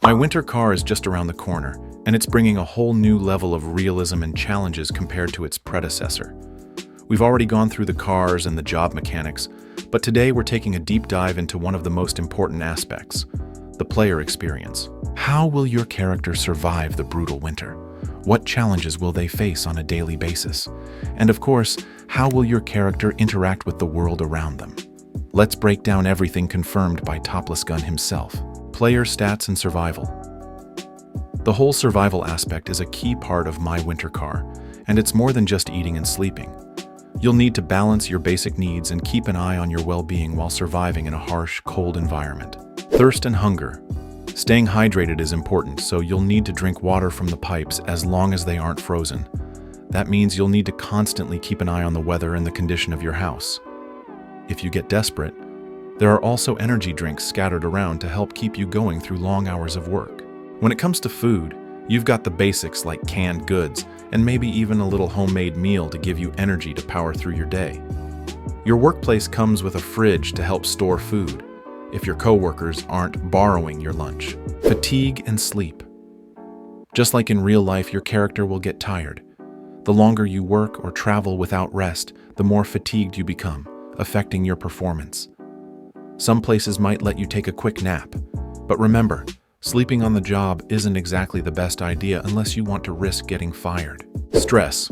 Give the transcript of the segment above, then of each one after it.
My winter car is just around the corner, and it's bringing a whole new level of realism and challenges compared to its predecessor. We've already gone through the cars and the job mechanics, but today we're taking a deep dive into one of the most important aspects, the player experience. How will your character survive the brutal winter? What challenges will they face on a daily basis? And of course, how will your character interact with the world around them? Let's break down everything confirmed by ToplessGun himself. Player stats and survival. The whole survival aspect is a key part of My Winter Car, and it's more than just eating and sleeping. You'll need to balance your basic needs and keep an eye on your well-being while surviving in a harsh, cold environment. Thirst and hunger. Staying hydrated is important, so you'll need to drink water from the pipes as long as they aren't frozen. That means you'll need to constantly keep an eye on the weather and the condition of your house. If you get desperate, there are also energy drinks scattered around to help keep you going through long hours of work. When it comes to food, you've got the basics like canned goods and maybe even a little homemade meal to give you energy to power through your day. Your workplace comes with a fridge to help store food, if your coworkers aren't borrowing your lunch. Fatigue and sleep. Just like in real life, your character will get tired. The longer you work or travel without rest, the more fatigued you become, affecting your performance. Some places might let you take a quick nap, but remember, sleeping on the job isn't exactly the best idea unless you want to risk getting fired. Stress.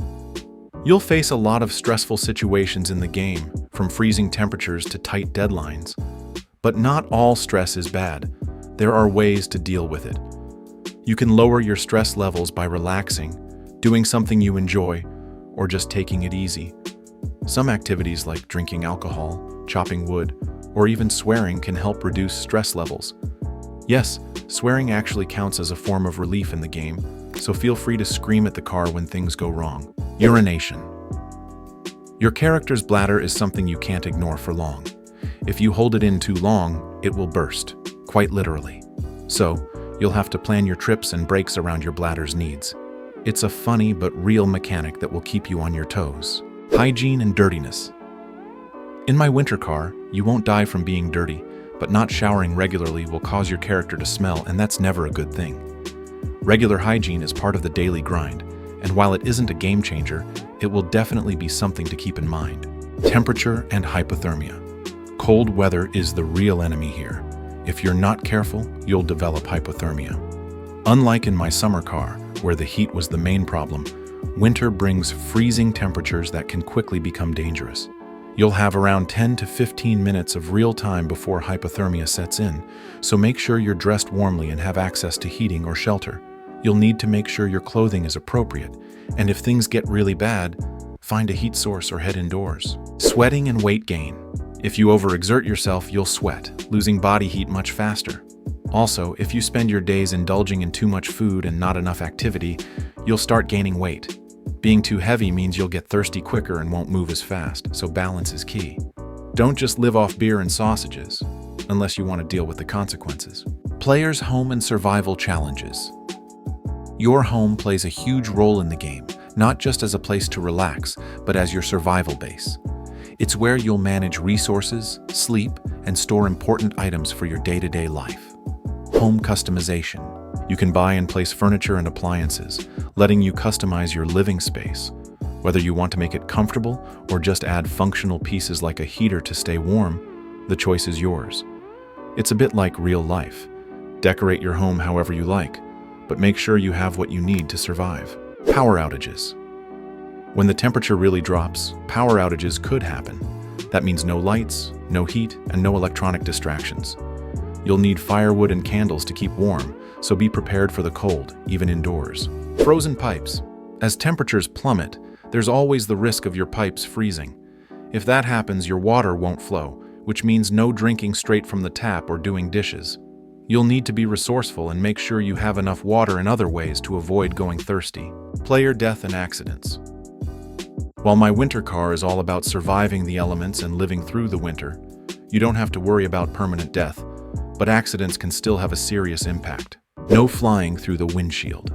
You'll face a lot of stressful situations in the game, from freezing temperatures to tight deadlines. But not all stress is bad. There are ways to deal with it. You can lower your stress levels by relaxing, doing something you enjoy, or just taking it easy. Some activities like drinking alcohol, chopping wood, or even swearing can help reduce stress levels. Yes, swearing actually counts as a form of relief in the game, so feel free to scream at the car when things go wrong. Urination. Your character's bladder is something you can't ignore for long. If you hold it in too long, it will burst, quite literally. So, you'll have to plan your trips and breaks around your bladder's needs. It's a funny but real mechanic that will keep you on your toes. Hygiene and dirtiness. In My Winter Car, you won't die from being dirty, but not showering regularly will cause your character to smell, and that's never a good thing. Regular hygiene is part of the daily grind, and while it isn't a game changer, it will definitely be something to keep in mind. Temperature and hypothermia. Cold weather is the real enemy here. If you're not careful, you'll develop hypothermia. Unlike in My Summer Car, where the heat was the main problem, winter brings freezing temperatures that can quickly become dangerous. You'll have around 10 to 15 minutes of real time before hypothermia sets in, so make sure you're dressed warmly and have access to heating or shelter. You'll need to make sure your clothing is appropriate, and if things get really bad, find a heat source or head indoors. Sweating and weight gain. If you overexert yourself, you'll sweat, losing body heat much faster. Also, if you spend your days indulging in too much food and not enough activity, you'll start gaining weight. Being too heavy means you'll get thirsty quicker and won't move as fast, so balance is key. Don't just live off beer and sausages, unless you want to deal with the consequences. Players' home and survival challenges. Your home plays a huge role in the game, not just as a place to relax, but as your survival base. It's where you'll manage resources, sleep, and store important items for your day-to-day life. Home customization. You can buy and place furniture and appliances, letting you customize your living space. Whether you want to make it comfortable or just add functional pieces like a heater to stay warm, the choice is yours. It's a bit like real life. Decorate your home however you like, but make sure you have what you need to survive. Power outages. When the temperature really drops, power outages could happen. That means no lights, no heat, and no electronic distractions. You'll need firewood and candles to keep warm, so be prepared for the cold, even indoors. Frozen pipes. As temperatures plummet, there's always the risk of your pipes freezing. If that happens, your water won't flow, which means no drinking straight from the tap or doing dishes. You'll need to be resourceful and make sure you have enough water in other ways to avoid going thirsty. Player death and accidents. While My Winter Car is all about surviving the elements and living through the winter, you don't have to worry about permanent death, but accidents can still have a serious impact. No flying through the windshield.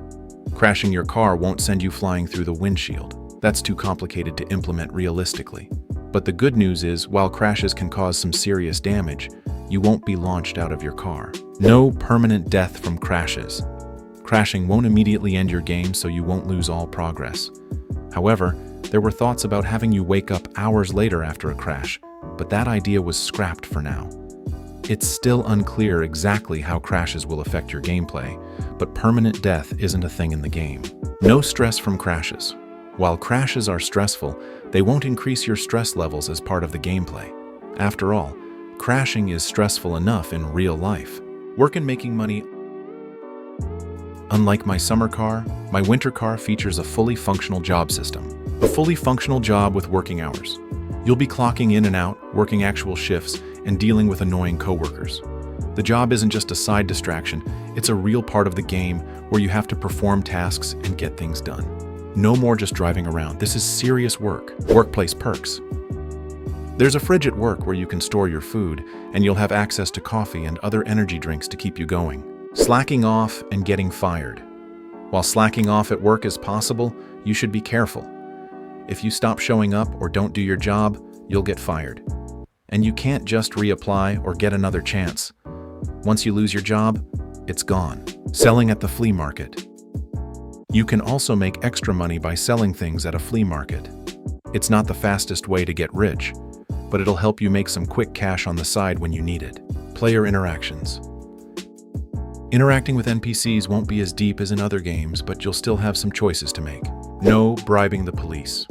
Crashing your car won't send you flying through the windshield. That's too complicated to implement realistically. But the good news is, while crashes can cause some serious damage, you won't be launched out of your car. No permanent death from crashes. Crashing won't immediately end your game, so you won't lose all progress. However, there were thoughts about having you wake up hours later after a crash, but that idea was scrapped for now. It's still unclear exactly how crashes will affect your gameplay, but permanent death isn't a thing in the game. No stress from crashes. While crashes are stressful, they won't increase your stress levels as part of the gameplay. After all, crashing is stressful enough in real life. Work and making money. Unlike my summer car, my winter car features a fully functional job system. A fully functional job with working hours. You'll be clocking in and out, working actual shifts, and dealing with annoying coworkers. The job isn't just a side distraction, it's a real part of the game where you have to perform tasks and get things done. No more just driving around. This is serious work. Workplace perks. There's a fridge at work where you can store your food, and you'll have access to coffee and other energy drinks to keep you going. Slacking off and getting fired. While slacking off at work is possible, you should be careful. If you stop showing up or don't do your job, you'll get fired. And you can't just reapply or get another chance. Once you lose your job, it's gone. Selling at the flea market. You can also make extra money by selling things at a flea market. It's not the fastest way to get rich, but it'll help you make some quick cash on the side when you need it. Player interactions. Interacting with NPCs won't be as deep as in other games, but you'll still have some choices to make. No bribing the police.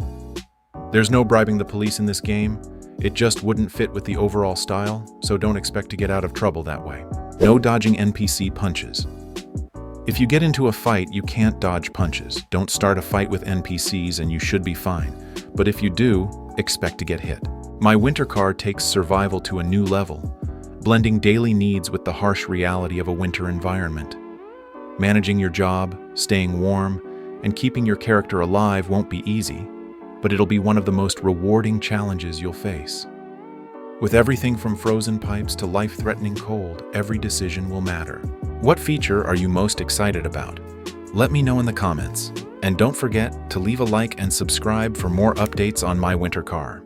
There's no bribing the police in this game. It just wouldn't fit with the overall style, so don't expect to get out of trouble that way. No dodging NPC punches. If you get into a fight, you can't dodge punches. Don't start a fight with NPCs and you should be fine. But if you do, expect to get hit. My winter car takes survival to a new level, blending daily needs with the harsh reality of a winter environment. Managing your job, staying warm, and keeping your character alive won't be easy, but it'll be one of the most rewarding challenges you'll face. With everything from frozen pipes to life-threatening cold, every decision will matter. What feature are you most excited about? Let me know in the comments. And don't forget to leave a like and subscribe for more updates on my winter car.